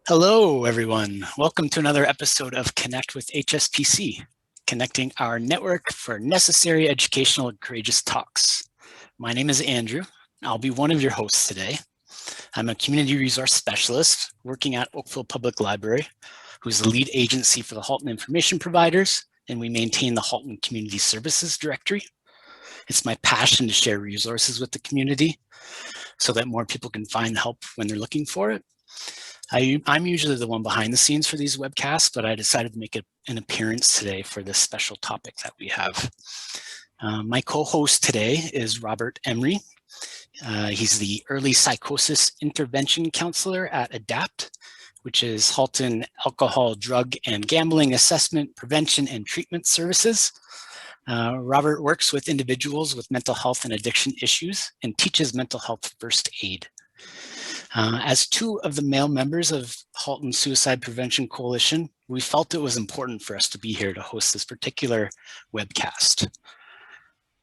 Hello, everyone. Welcome to another episode of Connect with HSPC, connecting our network for necessary educational and courageous talks. My name is Andrew. I'll be one of your hosts today. I'm a community resource specialist working at Oakville Public Library, who's the lead agency for the Halton Information Providers, and we maintain the Halton Community Services Directory. It's my passion to share resources with the community so that more people can find help when they're looking for it. I'm usually the one behind the scenes for these webcasts, but I decided to make an appearance today for this special topic that we have. My co-host today is Robert Emery. He's the Early Psychosis Intervention Counselor at ADAPT, which is Halton Alcohol, Drug, and Gambling Assessment, Prevention, and Treatment Services. Robert works with individuals with mental health and addiction issues and teaches mental health first aid. As two of the male members of Halton Suicide Prevention Coalition, we felt it was important for us to be here to host this particular webcast.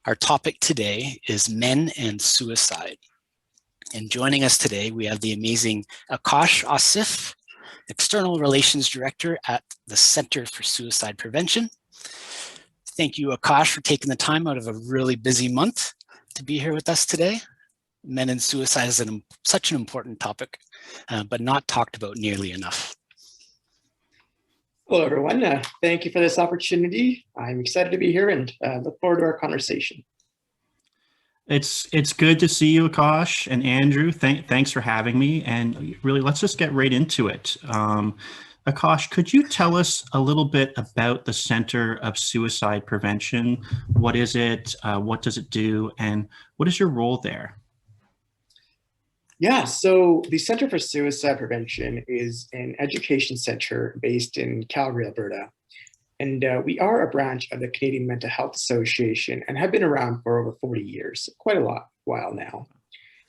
Our topic today is men and suicide. And joining us today, we have the amazing Akash Asif, External Relations Director at the Center for Suicide Prevention. Thank you, Akash, for taking the time out of a really busy month to be here with us today. Men and suicide is such an important topic, but not talked about nearly enough. Hello, everyone. Thank you for this opportunity. I'm excited to be here and look forward to our conversation. It's good to see you, Akash and Andrew. Thanks for having me. And really, let's just get right into it. Akash, could you tell us a little bit about the Center of Suicide Prevention? What is it? What does it do? And what is your role there? Yeah, so the Center for Suicide Prevention is an education center based in Calgary, Alberta. And we are a branch of the Canadian Mental Health Association and have been around for over 40 years, quite a while now.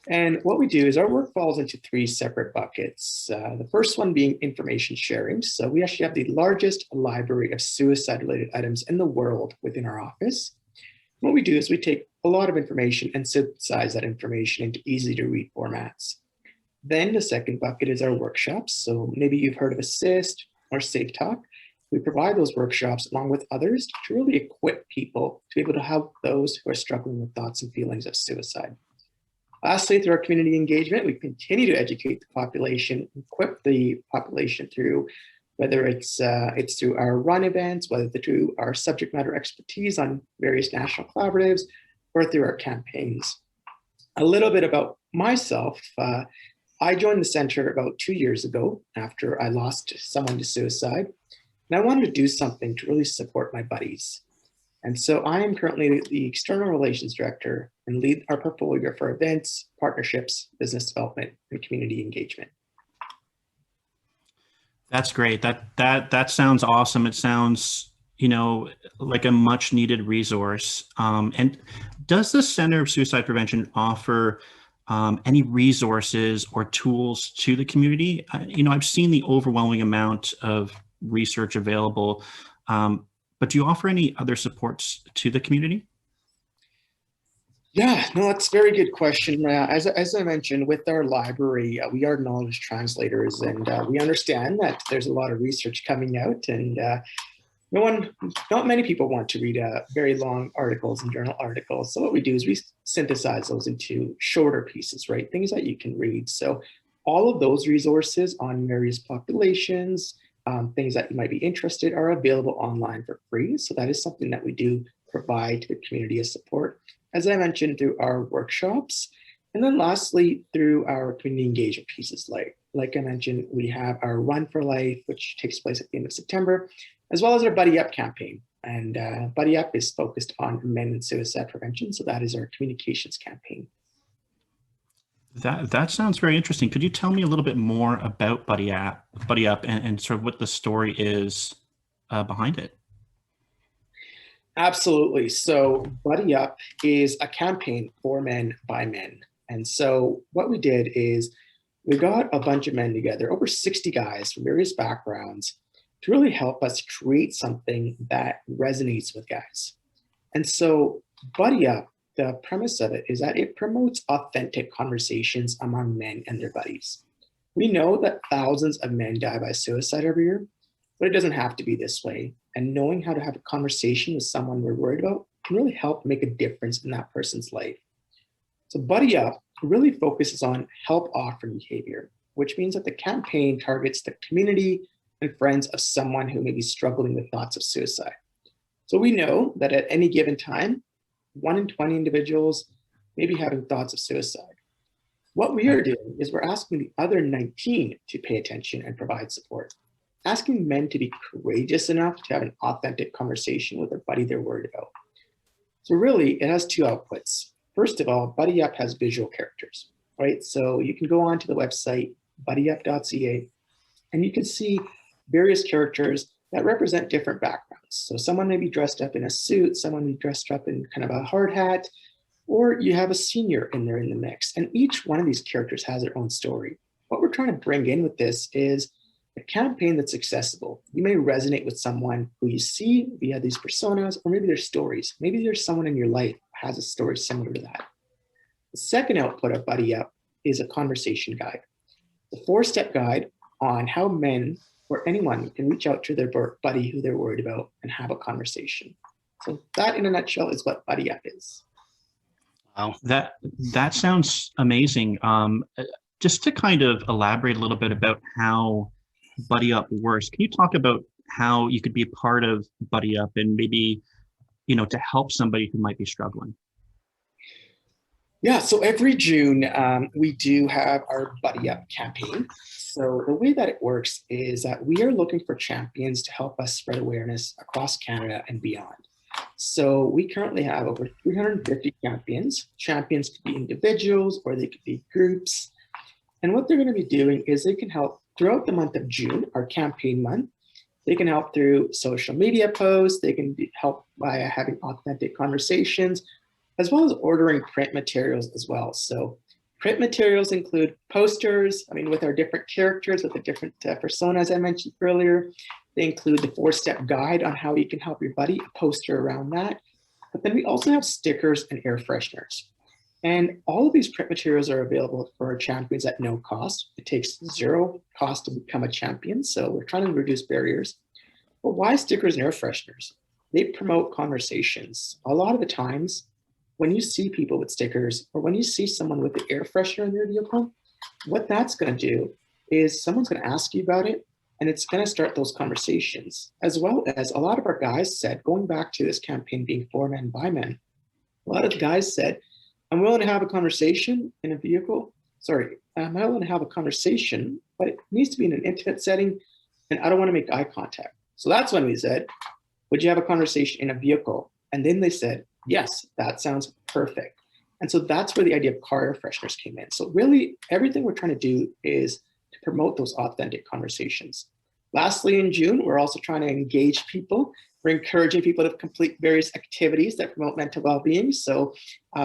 And what we do is our work falls into three separate buckets. The first one being information sharing. So we actually have the largest library of suicide-related items in the world within our office. What we do is we take a lot of information and synthesize that information into easy to read formats. Then the second bucket is our workshops. So maybe you've heard of Assist or Safe Talk. We provide those workshops along with others to really equip people to be able to help those who are struggling with thoughts and feelings of suicide. Lastly, through our community engagement, we continue to educate the population, equip the population through whether it's through our run events, whether through our subject matter expertise on various national collaboratives, or through our campaigns. A little bit about myself. I joined the center about 2 years ago after I lost someone to suicide. And I wanted to do something to really support my buddies. And so I am currently the External Relations Director and lead our portfolio for events, partnerships, business development, and community engagement. That's great. That sounds awesome. It sounds, like a much needed resource. And does the Center of Suicide Prevention offer any resources or tools to the community? I've seen the overwhelming amount of research available, but do you offer any other supports to the community? Yeah, no, that's a very good question. As I mentioned, with our library, we are knowledge translators, and we understand that there's a lot of research coming out, and not many people want to read very long articles and journal articles. So what we do is we synthesize those into shorter pieces, right? Things that you can read. So all of those resources on various populations, things that you might be interested are available online for free. So that is something that we do provide to the community as support. As I mentioned, through our workshops, and then lastly, through our community engagement pieces. Like I mentioned, we have our Run for Life, which takes place at the end of September, as well as our Buddy Up campaign. And Buddy Up is focused on men and suicide prevention. So that is our communications campaign. That sounds very interesting. Could you tell me a little bit more about Buddy Up, and sort of what the story is behind it? Absolutely. So Buddy Up is a campaign for men by men. And so what we did is we got a bunch of men together, over 60 guys from various backgrounds, to really help us create something that resonates with guys. And so Buddy Up, the premise of it is that it promotes authentic conversations among men and their buddies. We know that thousands of men die by suicide every year, but it doesn't have to be this way. And knowing how to have a conversation with someone we're worried about can really help make a difference in that person's life. So Buddy Up really focuses on help offering behavior, which means that the campaign targets the community and friends of someone who may be struggling with thoughts of suicide. So we know that at any given time, 1 in 20 individuals may be having thoughts of suicide. What we are doing is we're asking the other 19 to pay attention and provide support, asking men to be courageous enough to have an authentic conversation with a buddy they're worried about. So really, it has two outputs. First of all, Buddy Up has visual characters, right? So you can go onto the website, buddyyup.ca, and you can see various characters that represent different backgrounds. So someone may be dressed up in a suit, someone may be dressed up in kind of a hard hat, or you have a senior in there in the mix. And each one of these characters has their own story. What we're trying to bring in with this is a campaign that's accessible. You may resonate with someone who you see via these personas, or maybe their stories. Maybe there's someone in your life who has a story similar to that. The second output of Buddy Up is a conversation guide. The 4-step guide on how men or anyone can reach out to their buddy who they're worried about and have a conversation. So that in a nutshell is what Buddy Up is. Wow, that sounds amazing. Just to kind of elaborate a little bit about how Buddy Up works, can you talk about how you could be a part of Buddy Up and maybe, to help somebody who might be struggling? Yeah, so every June, we do have our Buddy Up campaign. So the way that it works is that we are looking for champions to help us spread awareness across Canada and beyond. So we currently have over 350 champions. Champions could be individuals or they could be groups. And what they're going to be doing is they can help throughout the month of June, our campaign month. They can help through social media posts. They can help by having authentic conversations, as well as ordering print materials as well. So print materials include posters, with our different characters, with the different personas I mentioned earlier. They include the 4-step guide on how you can help your buddy, a poster around that. But then we also have stickers and air fresheners. And all of these print materials are available for our champions at no cost. It takes 0 cost to become a champion, so we're trying to reduce barriers. But why stickers and air fresheners? They promote conversations. A lot of the times, when you see people with stickers or when you see someone with the air freshener in their vehicle, what that's going to do is someone's going to ask you about it, and it's going to start those conversations. As well as a lot of our guys said, going back to this campaign being for men by men, a lot of the guys said, I'm willing to have a conversation in a vehicle. I'm willing to have a conversation, but it needs to be in an intimate setting, and I don't want to make eye contact. So that's when we said, would you have a conversation in a vehicle? And then they said, yes, that sounds perfect. And so that's where the idea of car air fresheners came in. So really, everything we're trying to do is to promote those authentic conversations. Lastly, in June, we're also trying to engage people. We're encouraging people to complete various activities that promote mental well-being. So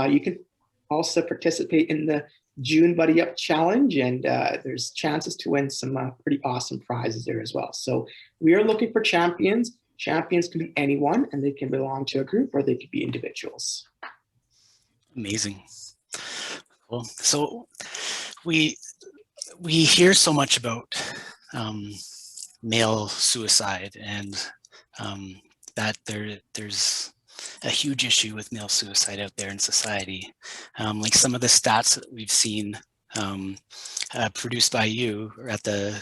you can also participate in the June Buddy Up Challenge, and there's chances to win some pretty awesome prizes there as well. So we are looking for champions. Champions can be anyone, and they can belong to a group or they could be individuals. Amazing. Cool. So we hear so much about male suicide, and that there's a huge issue with male suicide out there in society. Like some of the stats that we've seen produced by you at the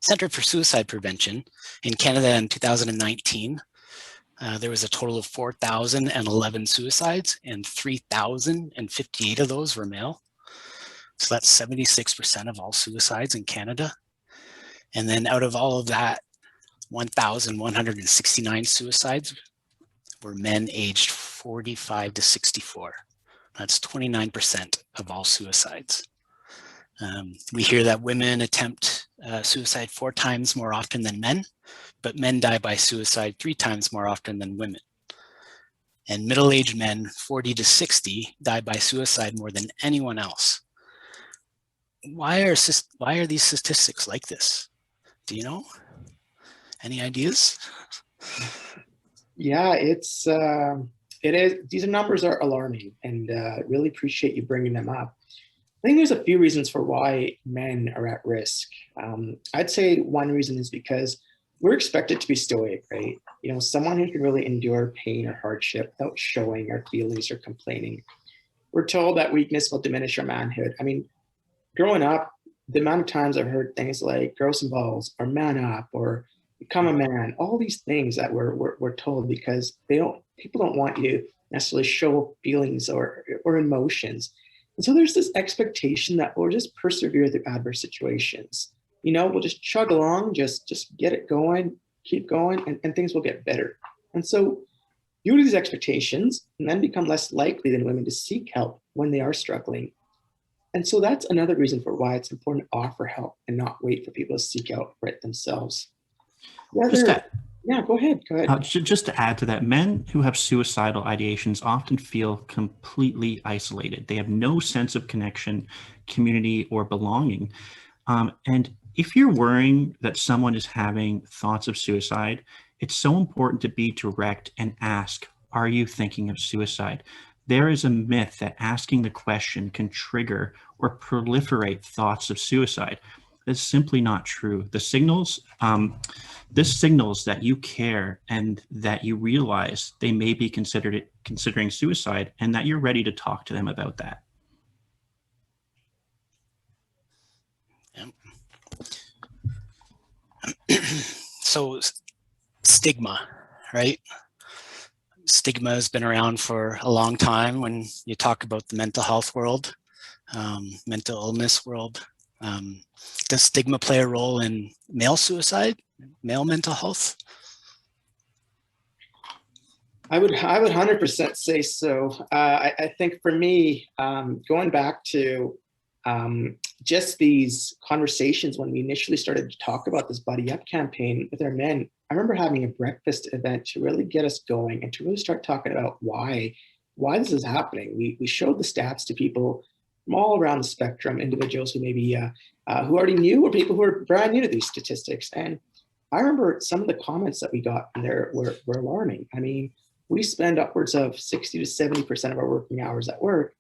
Center for Suicide Prevention in Canada in 2019, there was a total of 4,011 suicides, and 3,058 of those were male. So that's 76% of all suicides in Canada. And then out of all of that, 1,169 suicides were men aged 45 to 64. That's 29% of all suicides. We hear that women attempt suicide 4 times more often than men, but men die by suicide 3 times more often than women. And middle-aged men, 40 to 60, die by suicide more than anyone else. Why are these statistics like this? Do you know? Any ideas? Yeah, it is. These numbers are alarming, and really appreciate you bringing them up. I think there's a few reasons for why men are at risk. I'd say one reason is because we're expected to be stoic, right? You know, someone who can really endure pain or hardship without showing our feelings or complaining. We're told that weakness will diminish our manhood. I mean, growing up, the amount of times I've heard things like grow some balls or man up or become a man, all these things that we're told because people don't want you to necessarily show feelings or emotions. And so there's this expectation that we'll just persevere through adverse situations. You know, we'll just chug along, just get it going, keep going, and things will get better. And so due to these expectations, men become less likely than women to seek help when they are struggling. And so that's another reason for why it's important to offer help and not wait for people to seek out for it themselves. Just Whether, to, yeah, go ahead, go ahead. just to add to that, men who have suicidal ideations often feel completely isolated. They have no sense of connection, community, or belonging. And if you're worrying that someone is having thoughts of suicide, it's so important to be direct and ask, are you thinking of suicide? There is a myth that asking the question can trigger or proliferate thoughts of suicide. That's simply not true. This signals that you care and that you realize they may be considering suicide and that you're ready to talk to them about that. So stigma, right? Stigma has been around for a long time when you talk about the mental health world, mental illness world. Does stigma play a role in male suicide, male mental health? I would 100% say so. I think for me, going back to just these conversations when we initially started to talk about this Buddy Up campaign with our men, I remember having a breakfast event to really get us going and to really start talking about why this is happening. We showed the stats to people from all around the spectrum, individuals who maybe who already knew or people who are brand new to these statistics. And I remember some of the comments that we got from there were alarming. I mean, we spend upwards of 60 to 70% of our working hours at work.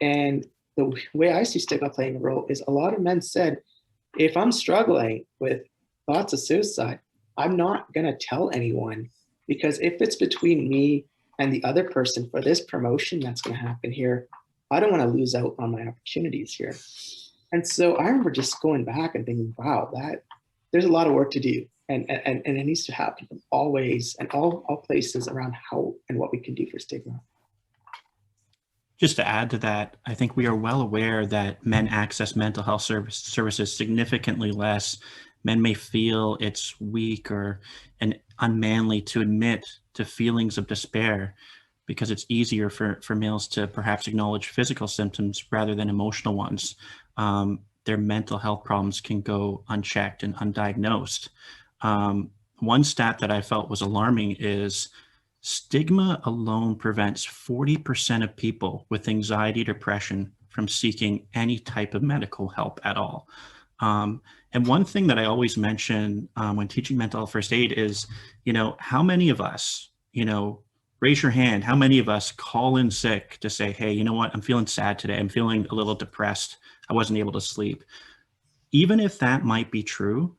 And the way I see stigma playing a role is a lot of men said, if I'm struggling with thoughts of suicide, I'm not going to tell anyone, because if it's between me and the other person for this promotion that's going to happen here, I don't want to lose out on my opportunities here. And so I remember just going back and thinking, wow, that there's a lot of work to do. And it needs to happen from all ways and all places around how and what we can do for stigma. Just to add to that, I think we are well aware that men access mental health services significantly less. Men may feel it's weak and unmanly to admit to feelings of despair because it's easier for males to perhaps acknowledge physical symptoms rather than emotional ones. Their mental health problems can go unchecked and undiagnosed. One stat that I felt was alarming is stigma alone prevents 40% of people with anxiety, depression from seeking any type of medical help at all. And one thing that I always mention when teaching mental health first aid is, how many of us, raise your hand, how many of us call in sick to say, hey, you know what, I'm feeling sad today. I'm feeling a little depressed. I wasn't able to sleep. Even if that might be true,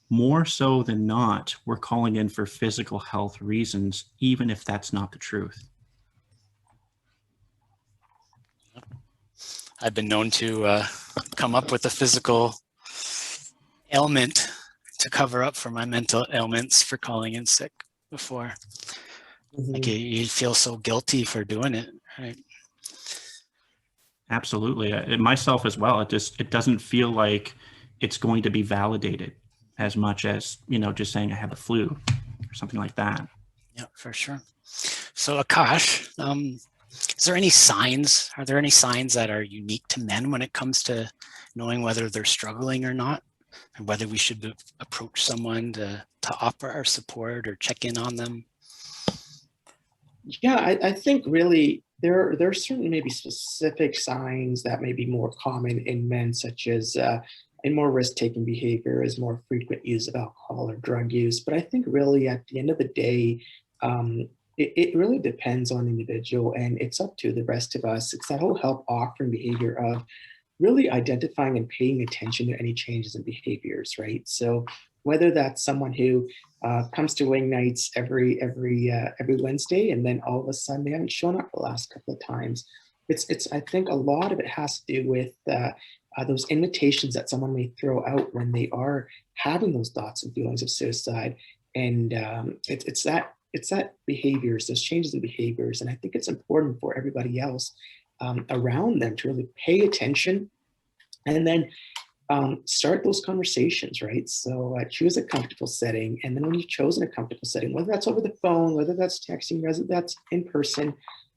more so than not, we're calling in for physical health reasons, even if that's not the truth. I've been known to come up with a physical ailment to cover up for my mental ailments for calling in sick before. Mm-hmm. Like you feel so guilty for doing it, right? Absolutely. Myself as well. It doesn't feel like it's going to be validated as much as, just saying I have the flu or something like that. Yeah, for sure. So Akash, is there any signs? Are there any signs that are unique to men when it comes to knowing whether they're struggling or not, and whether we should approach someone to offer our support or check in on them? Yeah, I think really there are certainly maybe specific signs that may be more common in men, such as a more risk-taking behavior, is more frequent use of alcohol or drug use. But I think really at the end of the day, it really depends on the individual, and it's up to the rest of us. It's that whole help offering behavior of really identifying and paying attention to any changes in behaviors, right? So whether that's someone who comes to wing nights every Wednesday, and then all of a sudden they haven't shown up for the last couple of times. It's I think a lot of it has to do with those invitations that someone may throw out when they are having those thoughts and feelings of suicide, and it's that behaviors, those changes in behaviors, and I think it's important for everybody else around them to really pay attention, and then start those conversations, right? So choose a comfortable setting. And then when you've chosen a comfortable setting, whether that's over the phone, whether that's texting, whether that's in person,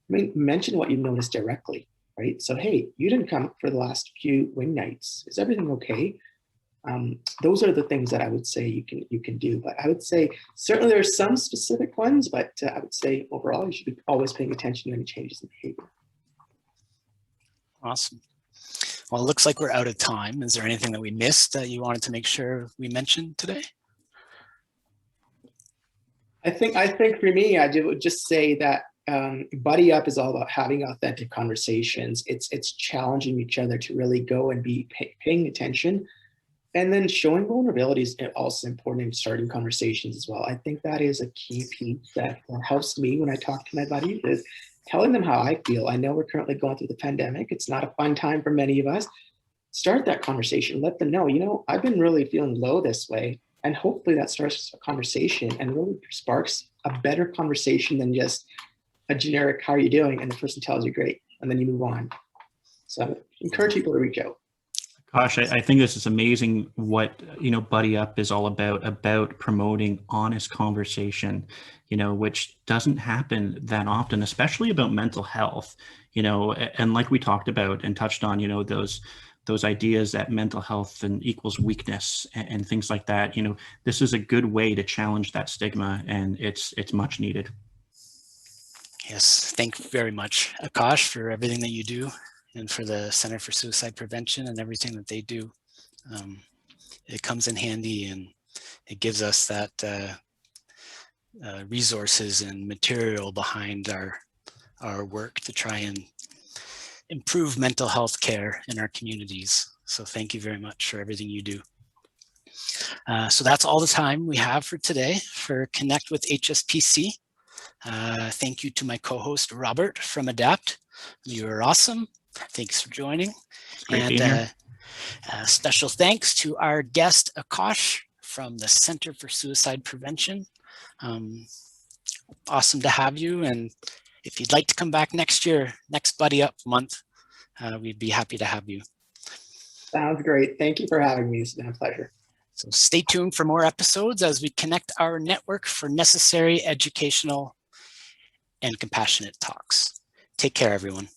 mention what you've noticed directly, right? So, hey, you didn't come for the last few wing nights. Is everything okay? Those are the things that I would say you can do. But I would say certainly there are some specific ones, but I would say overall you should be always paying attention to any changes in behavior. Awesome. Well, it looks like we're out of time. Is there anything that we missed that you wanted to make sure we mentioned today? I think for me, I would just say that Buddy Up is all about having authentic conversations. It's challenging each other to really go and be paying attention, and then showing vulnerability is also important in starting conversations as well. I think that is a key piece that helps me when I talk to my buddies, is telling them how I feel. I know we're currently going through the pandemic. It's not a fun time for many of us. Start that conversation. Let them know, I've been really feeling low this way. And hopefully that starts a conversation and really sparks a better conversation than just a generic, how are you doing? And the person tells you great, and then you move on. So I encourage people to reach out. Gosh, I think this is amazing what, Buddy Up is all about promoting honest conversation, which doesn't happen that often, especially about mental health, and like we talked about and touched on, those ideas that mental health and equals weakness and things like that. This is a good way to challenge that stigma, and it's much needed. Yes, thank you very much, Akash, for everything that you do, and for the Center for Suicide Prevention and everything that they do. It comes in handy, and it gives us that resources and material behind our work to try and improve mental health care in our communities. So thank you very much for everything you do. So that's all the time we have for today for Connect with HSPC. Thank you to my co-host, Robert from ADAPT. You're awesome. Thanks for joining. And special thanks to our guest, Akash from the Center for Suicide Prevention. Awesome to have you. And if you'd like to come back next year, next Buddy Up month, we'd be happy to have you. Sounds great. Thank you for having me. It's been a pleasure. So stay tuned for more episodes as we connect our network for necessary educational and compassionate talks. Take care, everyone.